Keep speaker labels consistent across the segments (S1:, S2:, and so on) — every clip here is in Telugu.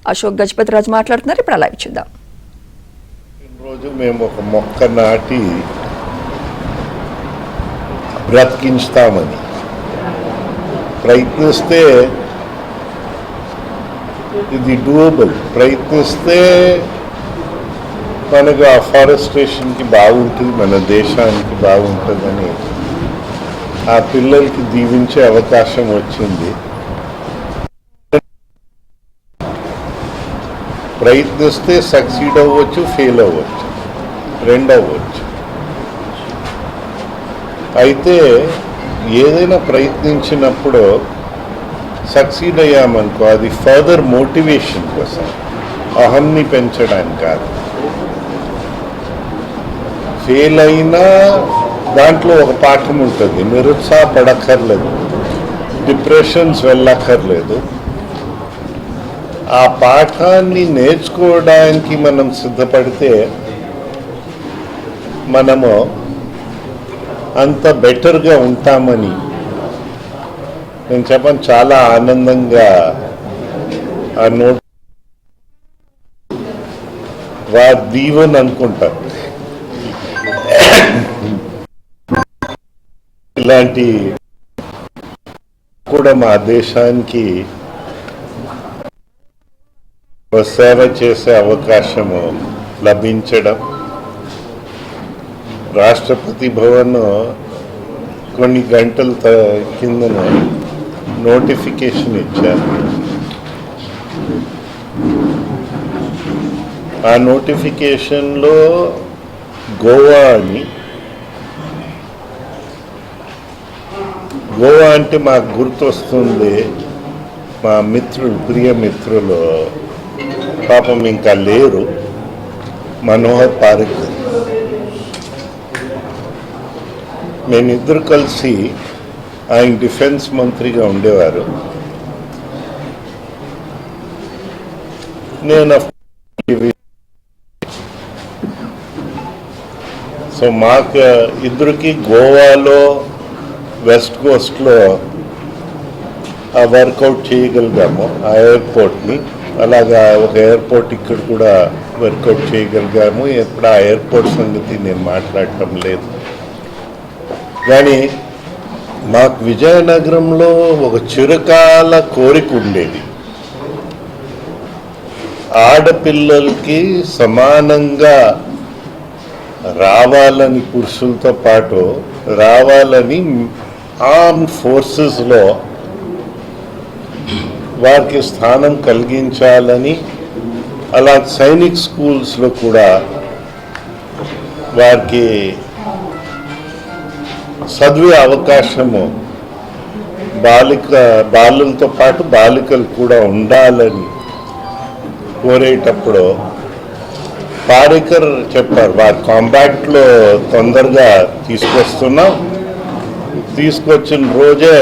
S1: అశోక్ గజపతిరాజు మాట్లాడుతున్నారు. ఇప్పుడు లైవ్ చూద్దాం.
S2: రోజు మేము ఒక మొక్క నాటి బ్రతికించుతామని ప్రయత్నిస్తే ఇది డూయబుల్. ప్రయత్నిస్తే మనకు అఫారెస్టేషన్కి బాగుంటుంది, మన దేశానికి బాగుంటుందని ఆ పిల్లలకి దీవించే అవకాశం వచ్చింది. ప్రయత్నిస్తే సక్సీడ్ అవ్వచ్చు, ఫెయిల్ అవ్వచ్చు, రెండు అవ్వచ్చు. అయితే ఏదైనా ప్రయత్నించినప్పుడు సక్సీడ్ అయ్యామనుకో, అది ఫర్దర్ మోటివేషన్ కోసం, అహంని పెంచడానికి కాదు. ఫెయిల్ అయినా దాంట్లో ఒక పాఠం ఉంటుంది. నిరుత్సాహపడక్కర్లేదు, డిప్రెషన్స్ వెళ్ళక్కర్లేదు. ఆ పాఠాన్ని నేర్చుకోవడానికి మనం సిద్ధపడితే మనము అంత బెటర్గా ఉంటామని నేను చెప్పను. చాలా ఆనందంగా ఆ నోట్ వారి దీవెన్ అనుకుంటాను. ఇలాంటి కూడా మా దేశానికి సేవ చేసే అవకాశము లభించడం. రాష్ట్రపతి భవన్ కొన్ని గంటల కిందన నోటిఫికేషన్ ఇచ్చారు. ఆ నోటిఫికేషన్లో గోవా అంటే మాకు గుర్తొస్తుంది మా మిత్రులు, ప్రియ మిత్రులు, పాపం ఇంకా లేరు, మనోహర్ పారికర్. మేమిద్దరు కలిసి ఆయన డిఫెన్స్ మంత్రిగా ఉండేవారు. నేను సో మాకు ఇద్దరికి గోవాలో వెస్ట్ కోస్ట్లో ఆ వర్కౌట్ చేయగలిగాము, ఆ ఎయిర్పోర్ట్ని. అలాగా ఒక ఎయిర్పోర్ట్ ఇక్కడ కూడా వర్కౌట్ చేయగలిగాము. ఎప్పుడు ఆ ఎయిర్పోర్ట్ సంగతి నేను మాట్లాడటం లేదు. కానీ మాకు విజయనగరంలో ఒక చిరకాల కోరిక ఉండేది. ఆడపిల్లలకి సమానంగా రావాలని, పురుషులతో పాటు రావాలని, ఆర్మ్ ఫోర్సెస్లో వారికి స్థానం కలిగించాలని, అలా సైనిక్ స్కూల్స్లో కూడా వారికి చదివే అవకాశము బాలులతో పాటు బాలికలు కూడా ఉండాలని కోరేటప్పుడు పారికర్ చెప్పారు, వారి కాంపాక్ట్లో తొందరగా తీసుకొస్తున్నాం. తీసుకొచ్చిన రోజే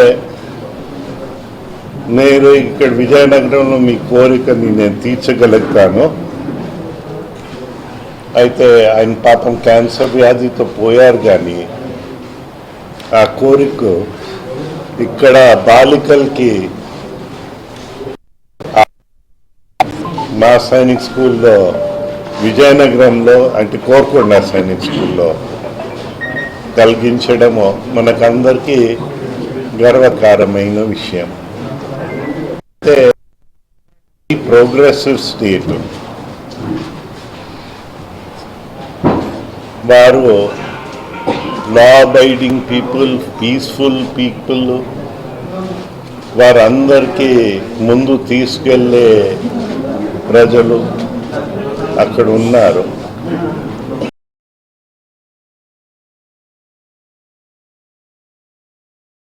S2: నేను ఇక్కడ విజయనగరంలో మీ కోరికని నేను తీర్చగలుగుతాను. అయితే ఆయన పాపం క్యాన్సర్ వ్యాధితో పోయారు. కానీ ఆ కోరిక ఇక్కడ బాలికలకి మా సైనిక్ స్కూల్లో విజయనగరంలో, అంటే కోరుకొండ సైనిక్ స్కూల్లో కలిగించడము మనకందరికీ గర్వకారమైన విషయం. అయితే ఈ ప్రోగ్రెసివ్ స్టేట్ వారు law abiding people, peaceful people, వారందరికీ ముందు తీసుకెళ్ళే ప్రజలు అక్కడ ఉన్నారు.